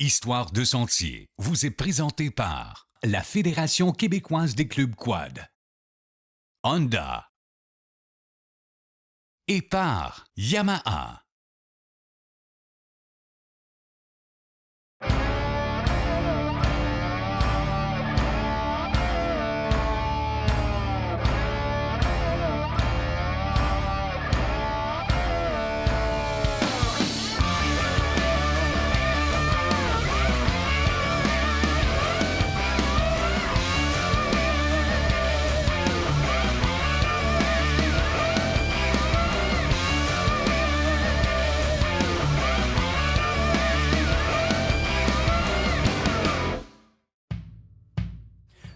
Histoire de Sentier vous est présentée par la Fédération québécoise des clubs quad, Honda et par Yamaha.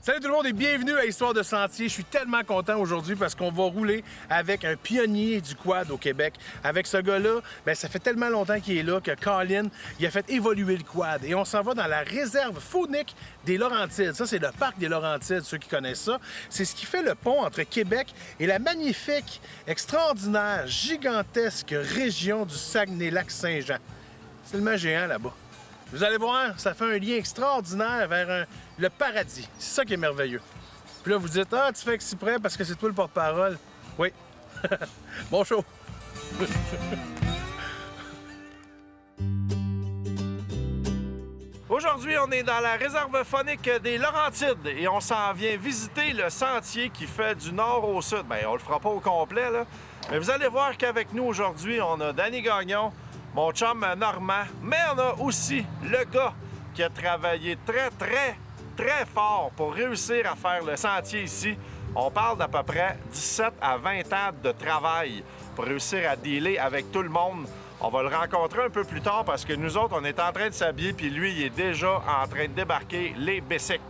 Salut tout le monde et bienvenue à Histoire de Sentier. Je suis tellement content aujourd'hui parce qu'on va rouler avec un pionnier du quad au Québec. Avec ce gars-là, ça fait tellement longtemps qu'il est là que Colin, il a fait évoluer le quad. Et on s'en va dans la réserve faunique des Laurentides. Ça, c'est le parc des Laurentides, ceux qui connaissent ça. C'est ce qui fait le pont entre Québec et la magnifique, extraordinaire, gigantesque région du Saguenay-Lac-Saint-Jean. C'est tellement géant là-bas. Vous allez voir, ça fait un lien extraordinaire vers le paradis. C'est ça qui est merveilleux. Puis là, vous dites, ah, tu fais exprès parce que c'est toi le porte-parole. Oui. Bon show. Aujourd'hui, on est dans la réserve faunique des Laurentides et on s'en vient visiter le sentier qui fait du nord au sud. Bien, on le fera pas au complet, là. Mais vous allez voir qu'avec nous aujourd'hui, on a Danny Gagnon, mon chum Normand, mais on a aussi le gars qui a travaillé très fort pour réussir à faire le sentier ici. On parle d'à peu près 17 à 20 ans de travail pour réussir à dealer avec tout le monde. On va le rencontrer un peu plus tard parce que nous autres, on est en train de s'habiller, puis lui, il est déjà en train de débarquer les bicycles.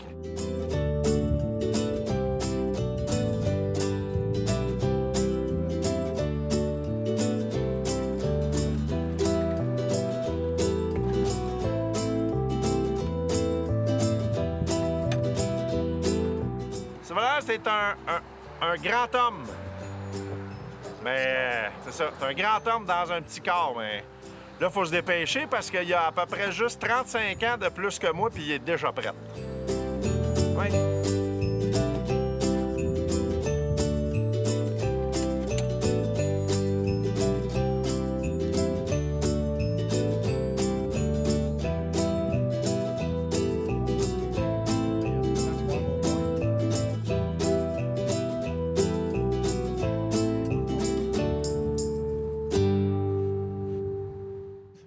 C'est un grand homme. Mais c'est ça, c'est un grand homme dans un petit corps. Mais là, il faut se dépêcher parce qu'il a à peu près juste 35 ans de plus que moi, puis il est déjà prêt. Oui.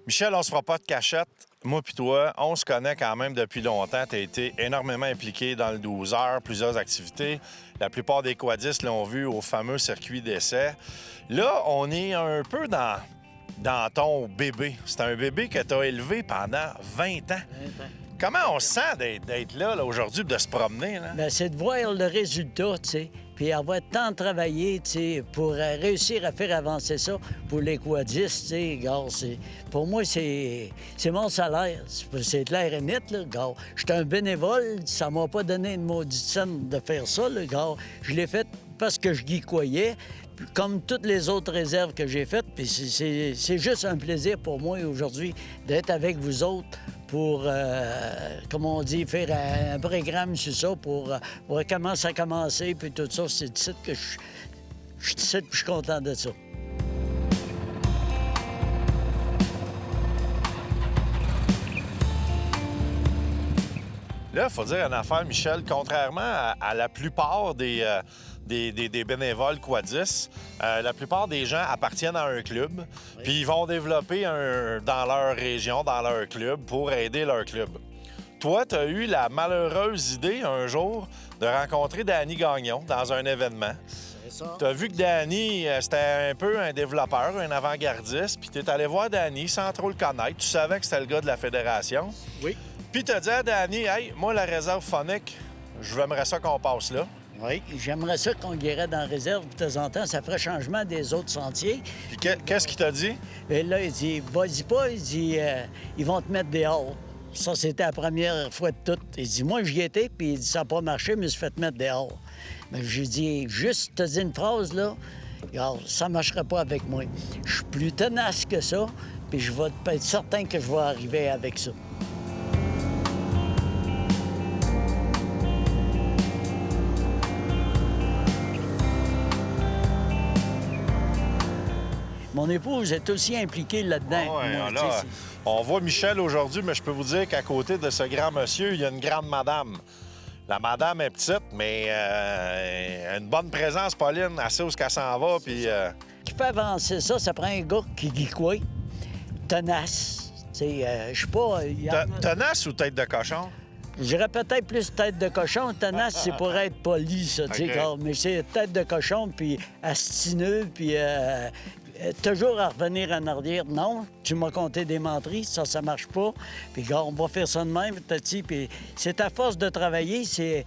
Michel, on se fera pas de cachette. Moi puis toi, on se connaît quand même depuis longtemps. Tu as été énormément impliqué dans le 12 heures, plusieurs activités. La plupart des quadistes l'ont vu au fameux circuit d'essai. Là, on est un peu dans ton bébé. C'est un bébé que tu as élevé pendant 20 ans. 20 ans. Comment on se sent d'être là aujourd'hui, de se promener? Là? Bien, c'est de voir le résultat, tu sais, puis avoir tant travaillé, tu sais, pour réussir à faire avancer ça pour les quadistes, tu sais, gars, pour moi, c'est mon salaire. C'est clair et net, là, gars. J'étais un bénévole, ça m'a pas donné une maudite scène de faire ça, là, gars. Je l'ai fait parce que je y croyais, comme toutes les autres réserves que j'ai faites, puis c'est juste un plaisir pour moi aujourd'hui d'être avec vous autres pour, comme on dit, faire un programme sur ça pour voir comment ça a commencé, puis tout ça. C'est ici que je suis content de ça. Là, il faut dire une affaire, Michel, contrairement à la plupart des bénévoles quadistes, la plupart des gens appartiennent à un club, oui. Puis ils vont développer dans leur région, dans leur club, pour aider leur club. Toi, tu as eu la malheureuse idée un jour de rencontrer Danny Gagnon dans un événement. C'est ça. Tu as vu que Danny, c'était un peu un développeur, un avant-gardiste, puis tu es allé voir Danny sans trop le connaître. Tu savais que c'était le gars de la fédération. Oui. Puis tu as dit à Danny, « Hey, moi, la réserve faunique, j'aimerais ça qu'on passe là. » Oui, j'aimerais ça qu'on irait dans la réserve de temps en temps. Ça ferait changement des autres sentiers. Puis qu'est-ce qu'il t'a dit? Et là, il dit, vas-y pas, il dit, ils vont te mettre dehors. Ça, c'était la première fois de tout. Il dit, moi, j'y étais, puis il dit, ça n'a pas marché, mais je me suis fait mettre dehors. Mais j'ai dit, juste te dire une phrase, là, regarde, ça ne marcherait pas avec moi. Je suis plus tenace que ça, puis je vais être certain que je vais arriver avec ça. Mon épouse est aussi impliquée là-dedans. Ouais, que moi, là, tu sais, on voit Michel aujourd'hui, mais je peux vous dire qu'à côté de ce grand monsieur, il y a une grande madame. La madame est petite, mais une bonne présence, Pauline. Elle sait où qu'elle s'en va, puis... qui fait avancer ça, ça prend un gars qui dit quoi? Tenace. Tu sais, je sais pas... Tenace ou tête de cochon? Je dirais peut-être plus tête de cochon. Tenace, c'est pour être poli, ça, tu sais. OK. Mais c'est tête de cochon, puis astineux, puis toujours à revenir en arrière. Non, tu m'as compté des menteries, ça marche pas. Puis gars, on va faire ça de même, petit. Puis c'est à force de travailler, c'est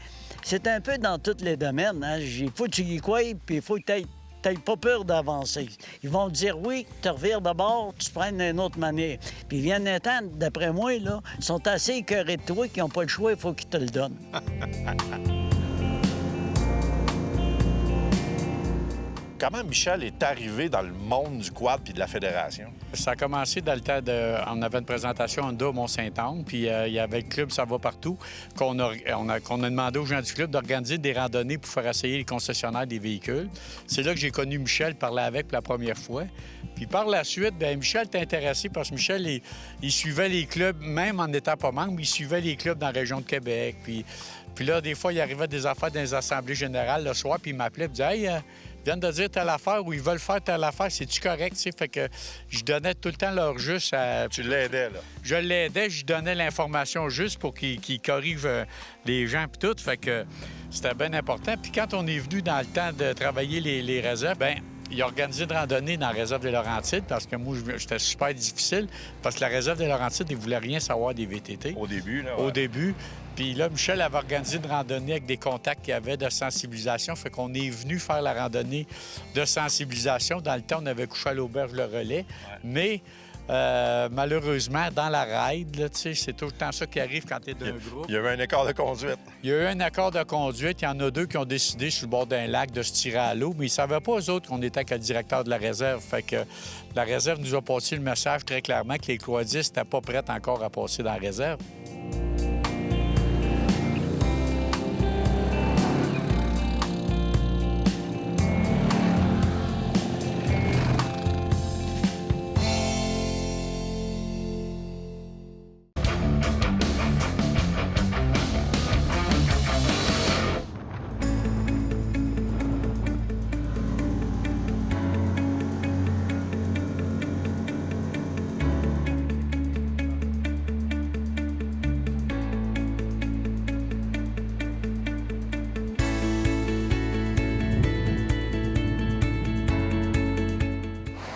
un peu dans tous les domaines. Hein. Il faut que tu y crois, puis il faut que tu n'aies pas peur d'avancer. Ils vont te dire oui, tu revires d'abord, tu te prends d'une autre manière. Puis ils viennent un temps, d'après moi, là, ils sont assez écœurés de toi qu'ils n'ont pas le choix, il faut qu'ils te le donnent. Comment Michel est arrivé dans le monde du quad puis de la fédération? Ça a commencé dans le temps de... On avait une présentation Honda au Mont-Saint-Anne, puis il y avait le club Ça va partout, qu'on a demandé aux gens du club d'organiser des randonnées pour faire essayer les concessionnaires des véhicules. C'est là que j'ai connu Michel, parler avec pour la première fois. Puis par la suite, bien, Michel était intéressé parce que Michel, il suivait les clubs, même en n'étant pas membre, il suivait les clubs dans la région de Québec. Puis là, des fois, il arrivait des affaires dans les assemblées générales le soir, puis il m'appelait et me disait « Hey, ils viennent de dire telle affaire ou ils veulent faire telle affaire, c'est-tu correct? » T'sais? Fait que je donnais tout le temps leur juste à... Tu l'aidais, là? Je l'aidais, je donnais l'information juste pour qu'il corrige les gens puis tout. Fait que c'était bien important. Puis quand on est venu dans le temps de travailler les réserves, bien, il a organisé une randonnée dans la réserve des Laurentides parce que moi, j'étais super difficile parce que la réserve des Laurentides, ils ne voulaient rien savoir des VTT. Au début, là. Au début. Puis là, Michel avait organisé une randonnée avec des contacts qu'il y avait de sensibilisation. Fait qu'on est venu faire la randonnée de sensibilisation. Dans le temps, on avait couché à l'auberge Le Relais. Ouais. Mais malheureusement, dans la ride, là, c'est tout le temps ça qui arrive quand tu es d'un groupe. Il y a eu un accord de conduite. Il y a eu un accord de conduite. Il y en a deux qui ont décidé, sur le bord d'un lac, de se tirer à l'eau. Mais ils ne savaient pas, eux autres, qu'on était avec le directeur de la réserve. Fait que la réserve nous a passé le message très clairement que les quadistes n'étaient pas prêts encore à passer dans la réserve.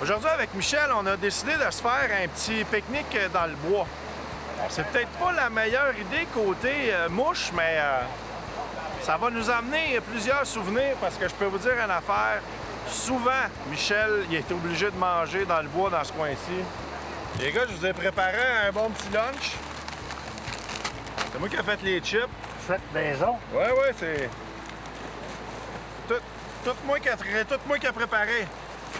Aujourd'hui, avec Michel, on a décidé de se faire un petit pique-nique dans le bois. C'est peut-être pas la meilleure idée côté mouche, mais ça va nous amener plusieurs souvenirs parce que je peux vous dire une affaire. Souvent, Michel, il est obligé de manger dans le bois dans ce coin-ci. Les gars, je vous ai préparé un bon petit lunch. C'est moi qui ai fait les chips. Faites maison. Ouais, c'est... Tout moi qui a préparé.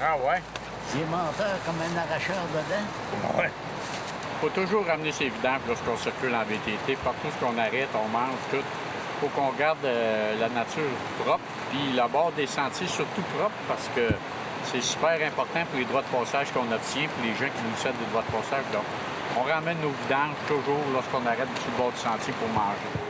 Ah ouais? J'ai menteur comme un arracheur dedans. Ouais. Faut toujours ramener ses vidanges lorsqu'on circule en VTT. Partout ce qu'on arrête, on mange tout. Faut qu'on garde la nature propre, puis le bord des sentiers surtout propre parce que c'est super important pour les droits de passage qu'on obtient, pour les gens qui nous cèdent des droits de passage. Donc, on ramène nos vidanges toujours lorsqu'on arrête sur le bord du sentier pour manger.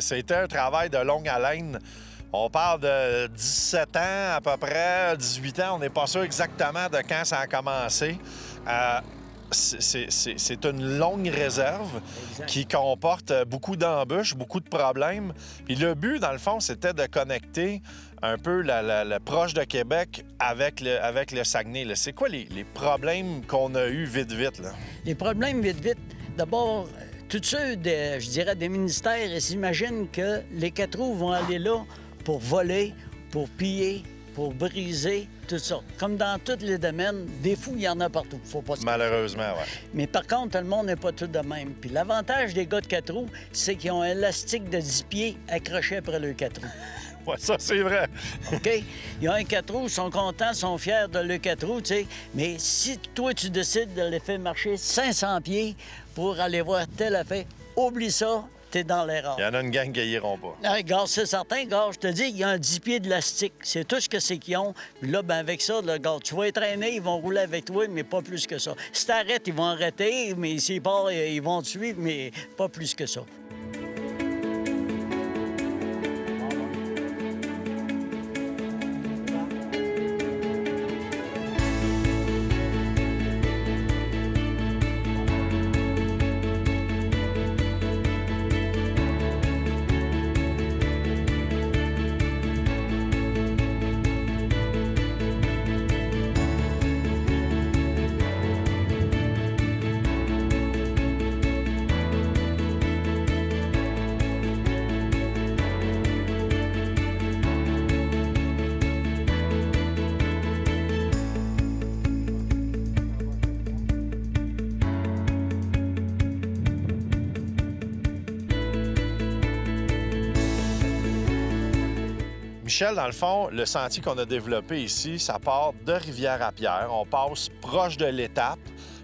C'était un travail de longue haleine. On parle de 17 ans à peu près, 18 ans. On n'est pas sûr exactement de quand ça a commencé. C'est une longue réserve qui comporte beaucoup d'embûches, beaucoup de problèmes. Puis le but, dans le fond, c'était de connecter un peu le proche de Québec avec le Saguenay. C'est quoi les problèmes qu'on a eus vite, là? Les problèmes vite, d'abord, tous ceux, je dirais, des ministères, ils s'imaginent que les 4 roues vont aller là pour voler, pour piller, pour briser, tout ça. Comme dans tous les domaines, des fous, il y en a partout. Faut pas se... Malheureusement, oui. Mais par contre, le monde n'est pas tout de même. Puis l'avantage des gars de 4 roues, c'est qu'ils ont un élastique de 10 pieds accroché après leurs 4 roues. Ouais, ça, c'est vrai. OK? Ils ont un 4 roues, ils sont contents, ils sont fiers de leurs 4 roues, tu sais. Mais si toi, tu décides de les faire marcher 500 pieds pour aller voir telle affaire, oublie ça, t'es dans l'erreur. Il y en a une gang qui n'iront pas. Ah, gars, c'est certain, gars, je te dis, il y a un 10 pieds d'élastique. C'est tout ce que c'est qu'ils ont. Puis là, ben avec ça, là, gars, tu vas être traîné, ils vont rouler avec toi, mais pas plus que ça. Si t'arrêtes, ils vont arrêter, mais s'ils partent, ils vont te suivre, mais pas plus que ça. Michel, dans le fond, le sentier qu'on a développé ici, ça part de Rivière-à-Pierre. On passe proche de l'étape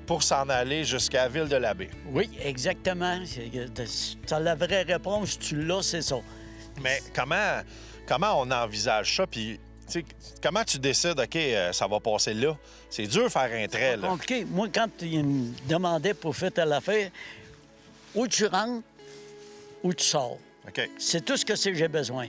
pour s'en aller jusqu'à Ville-de-la-Baie. Oui, exactement. C'est la vraie réponse, tu l'as, c'est ça. Mais comment on envisage ça? Puis, tu sais, comment tu décides, OK, ça va passer là? C'est dur de faire un trait, là. Compliqué. Moi, quand il me demandait pour faire telle affaire, où tu rentres, où tu sors. OK. C'est tout ce que j'ai besoin.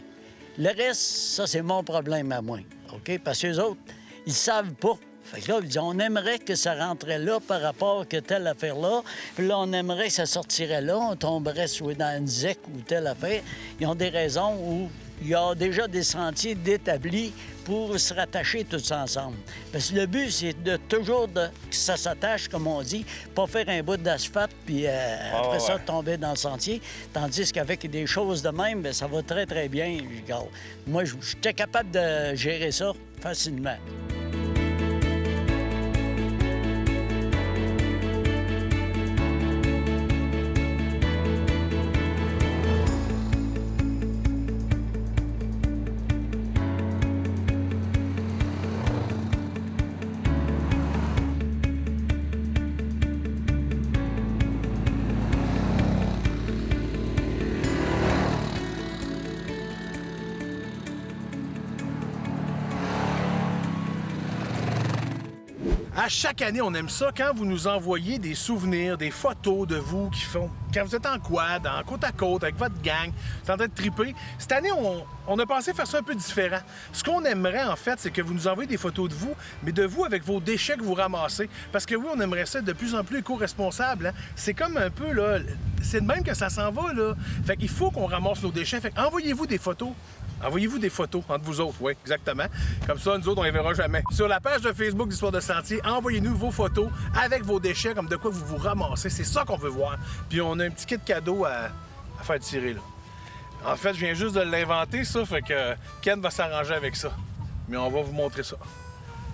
Le reste, ça, c'est mon problème à moi. OK? Parce que les autres, ils savent pas. Fait que là, ils disent, on aimerait que ça rentrait là par rapport que telle affaire-là. Puis là, on aimerait que ça sortirait là. On tomberait soit dans une ZEC ou telle affaire. Ils ont des raisons où il y a déjà des sentiers d'établis pour se rattacher tous ensemble. Parce que le but, c'est de toujours que ça s'attache, comme on dit, pas faire un bout d'asphalte puis après ça, tomber dans le sentier. Tandis qu'avec des choses de même, bien, ça va très, très bien. Regarde, moi, j'étais capable de gérer ça facilement. À chaque année, on aime ça quand vous nous envoyez des souvenirs, des photos de vous qui font... Quand vous êtes en quad, en côte à côte, avec votre gang, vous êtes en train de triper. Cette année, on a pensé faire ça un peu différent. Ce qu'on aimerait, en fait, c'est que vous nous envoyez des photos de vous, mais de vous avec vos déchets que vous ramassez. Parce que oui, on aimerait ça être de plus en plus éco-responsable. Hein? C'est comme un peu, là... C'est de même que ça s'en va, là. Fait qu'il faut qu'on ramasse nos déchets. Fait envoyez-vous des photos. Envoyez-vous des photos entre vous autres, oui, exactement. Comme ça, nous autres, on les verra jamais. Sur la page de Facebook d'Histoire de Sentier, envoyez-nous vos photos avec vos déchets, comme de quoi vous vous ramassez. C'est ça qu'on veut voir. Puis on a un petit kit cadeau à faire tirer, là. En fait, je viens juste de l'inventer, ça, fait que Ken va s'arranger avec ça. Mais on va vous montrer ça.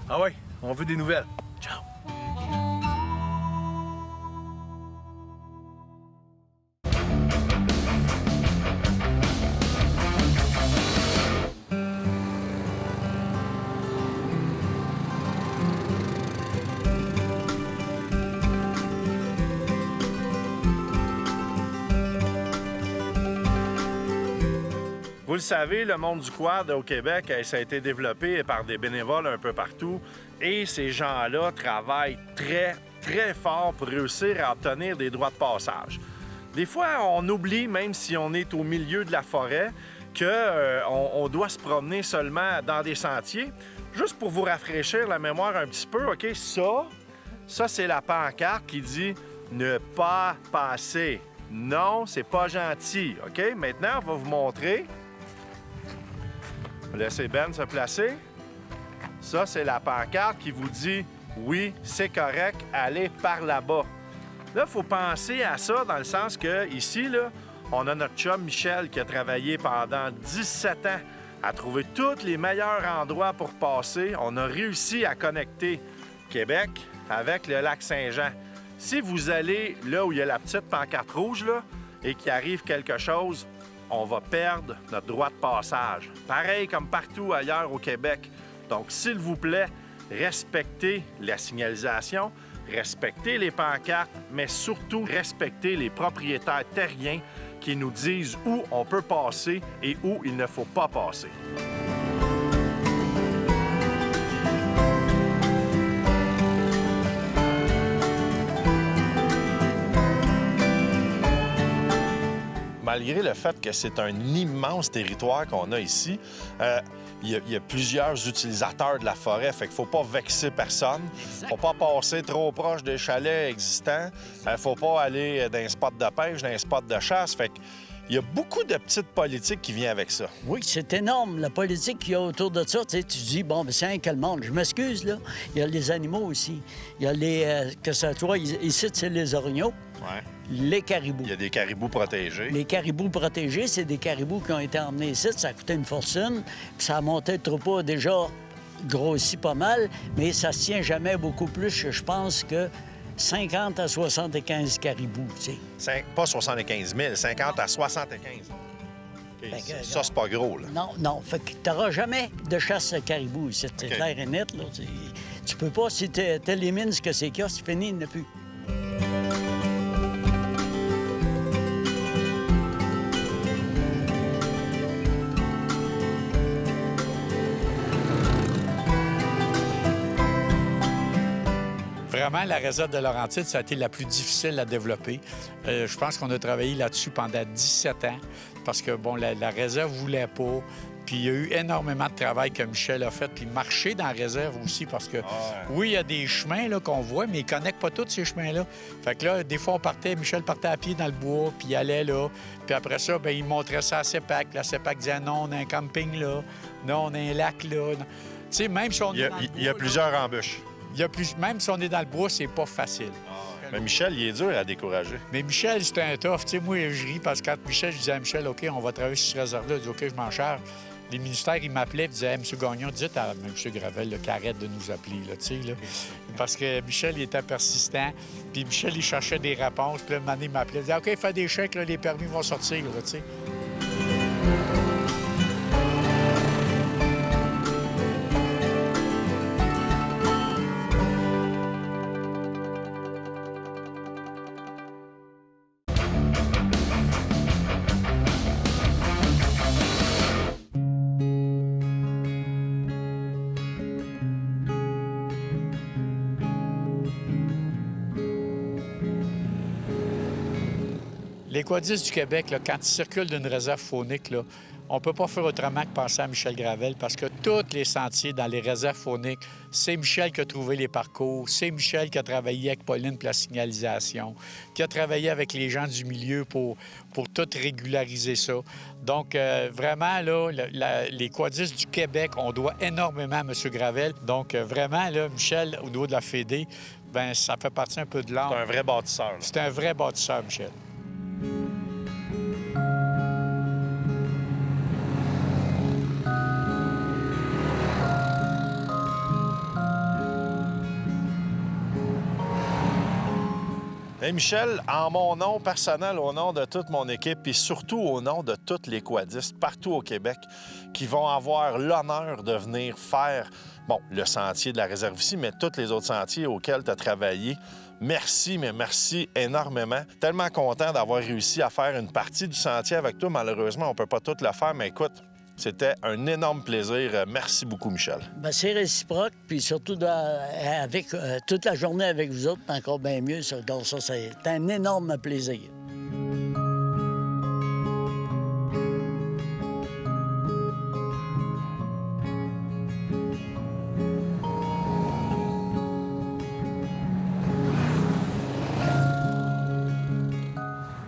Ah ouais, on veut des nouvelles. Ciao! Vous le savez, le monde du quad au Québec, ça a été développé par des bénévoles un peu partout. Et ces gens-là travaillent très, très fort pour réussir à obtenir des droits de passage. Des fois, on oublie, même si on est au milieu de la forêt, qu'on doit se promener seulement dans des sentiers. Juste pour vous rafraîchir la mémoire un petit peu, OK? Ça c'est la pancarte qui dit « Ne pas passer ». Non, c'est pas gentil, OK? Maintenant, on va vous montrer. Laissez Ben se placer. Ça, c'est la pancarte qui vous dit « Oui, c'est correct, allez par là-bas ». Là, il faut penser à ça dans le sens que ici, là, on a notre chum Michel qui a travaillé pendant 17 ans à trouver tous les meilleurs endroits pour passer. On a réussi à connecter Québec avec le lac Saint-Jean. Si vous allez là où il y a la petite pancarte rouge là, et qu'il arrive quelque chose, on va perdre notre droit de passage. Pareil comme partout ailleurs au Québec. Donc, s'il vous plaît, respectez la signalisation, respectez les pancartes, mais surtout respectez les propriétaires terriens qui nous disent où on peut passer et où il ne faut pas passer. Malgré le fait que c'est un immense territoire qu'on a ici, il y a plusieurs utilisateurs de la forêt, fait qu'il ne faut pas vexer personne. Il ne faut pas passer trop proche des chalets existants. Il ne faut pas aller dans un spot de pêche, dans un spot de chasse. Fait qu'il y a beaucoup de petites politiques qui viennent avec ça. Oui, c'est énorme, la politique qu'il y a autour de ça. Tu sais, tu dis, bon, ben, c'est un quel monde. Je m'excuse, là. Il y a les animaux aussi. Il y a les... que ça soit... Ici, c'est les orignaux. Ouais. Les caribous. Il y a des caribous protégés. Les caribous protégés, c'est des caribous qui ont été emmenés ici. Ça a coûté une fortune. Puis ça a monté le troupeau a déjà grossi pas mal, mais ça se tient jamais beaucoup plus, je pense, que 50 à 75 caribous, tu sais. Pas 75 000, 50 à 75. Okay. Ça, c'est pas gros, là. Non, non. Fait que t'auras jamais de chasse à caribou ici. C'est clair et net, là. Tu peux pas, si t'élimines ce que c'est qu'il y a, c'est fini, il n'y en a plus. Vraiment, la réserve de Laurentides, ça a été la plus difficile à développer. Je pense qu'on a travaillé là-dessus pendant 17 ans parce que, bon, la réserve ne voulait pas. Puis il y a eu énormément de travail que Michel a fait, puis marcher dans la réserve aussi parce que, oui, il y a des chemins là, qu'on voit, mais ils ne connectent pas tous ces chemins-là. Fait que là, des fois, Michel partait à pied dans le bois, puis il allait là. Puis après ça, bien, il montrait ça à CEPAC. La CEPAC disait, non, on a un camping là. Non, on a un lac là. Tu sais, même si on est dans le bois, il y a plusieurs embûches. Même si on est dans le bois, c'est pas facile. Mais Michel, il est dur à décourager. Mais Michel, c'est un tough. Tu sais, moi, je ris parce que quand Michel, je disais à Michel, OK, on va travailler sur cette réserve-là. Il dit, OK, je m'en charge. Les ministères, ils m'appelaient et disaient, M. Gagnon, dites à M. Gravel qu'il arrête de nous appeler, là, tu sais, là. Parce que Michel, il était persistant. Puis Michel, il cherchait des réponses. Puis là, un moment donné, il m'appelait. Il disait, OK, fais des chèques, là, les permis vont sortir, là, tu sais. Les quadistes du Québec, là, quand ils circulent d'une réserve faunique, là, on ne peut pas faire autrement que penser à Michel Gravel parce que tous les sentiers dans les réserves fauniques, c'est Michel qui a trouvé les parcours, c'est Michel qui a travaillé avec Pauline pour la signalisation, qui a travaillé avec les gens du milieu pour tout régulariser ça. Donc, vraiment, là, les quadistes du Québec, on doit énormément à M. Gravel. Donc, vraiment, là, Michel, au niveau de la Fédé, bien, ça fait partie un peu de l'âme. C'est un vrai bâtisseur. C'est un vrai bâtisseur, Michel. Hey Michel, en mon nom personnel, au nom de toute mon équipe et surtout au nom de tous les quadistes partout au Québec qui vont avoir l'honneur de venir faire, bon, le sentier de la réserve ici, mais tous les autres sentiers auxquels tu as travaillé. Merci, mais merci énormément. Tellement content d'avoir réussi à faire une partie du sentier avec toi. Malheureusement, on ne peut pas tout le faire, mais écoute, c'était un énorme plaisir. Merci beaucoup, Michel. Bien, c'est réciproque, puis surtout avec toute la journée avec vous autres, c'est encore bien mieux. Ça, donc ça, c'est un énorme plaisir.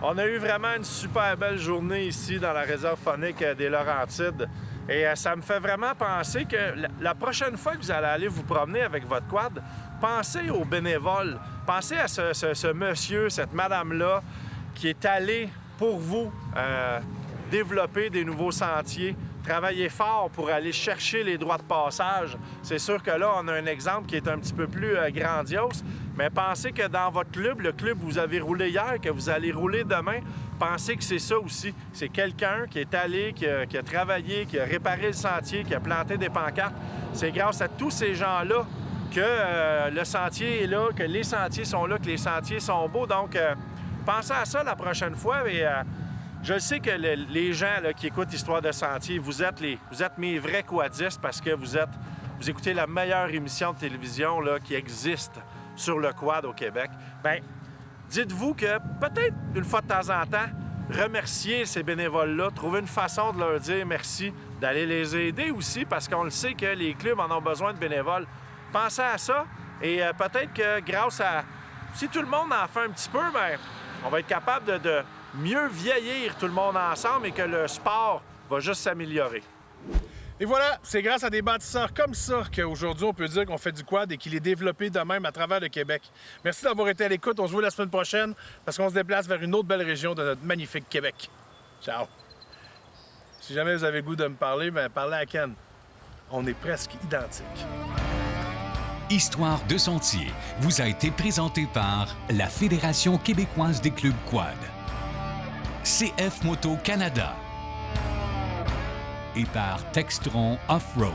On a eu vraiment une super belle journée ici dans la réserve faunique des Laurentides. Et ça me fait vraiment penser que la prochaine fois que vous allez aller vous promener avec votre quad, pensez aux bénévoles Pensez à ce monsieur, cette madame-là, qui est allé pour vous développer des nouveaux sentiers, travailler fort pour aller chercher les droits de passage. C'est sûr que là, on a un exemple qui est un petit peu plus grandiose, mais pensez que dans votre club, le club où vous avez roulé hier, que vous allez rouler demain, pensez que c'est ça aussi. C'est quelqu'un qui est allé, qui a travaillé, qui a réparé le sentier, qui a planté des pancartes. C'est grâce à tous ces gens-là que le sentier est là, que les sentiers sont là, que les sentiers sont beaux. Donc, pensez à ça la prochaine fois. Et, je sais que les gens là, qui écoutent Histoire de sentier, vous êtes mes vrais quadistes parce que vous écoutez la meilleure émission de télévision là, qui existe sur le quad au Québec. Bien, dites-vous que peut-être une fois de temps en temps, remercier ces bénévoles-là, trouver une façon de leur dire merci, d'aller les aider aussi parce qu'on le sait que les clubs en ont besoin de bénévoles. Pensez à ça et peut-être que grâce à... Si tout le monde en fait un petit peu, bien, on va être capable de mieux vieillir tout le monde ensemble et que le sport va juste s'améliorer. Et voilà, c'est grâce à des bâtisseurs comme ça qu'aujourd'hui, on peut dire qu'on fait du quad et qu'il est développé de même à travers le Québec. Merci d'avoir été à l'écoute. On se voit la semaine prochaine parce qu'on se déplace vers une autre belle région de notre magnifique Québec. Ciao! Si jamais vous avez le goût de me parler, bien, parlez à Ken. On est presque identiques. Histoire de sentier vous a été présenté par la Fédération québécoise des clubs quad, CF Moto Canada et par Textron Off-Road.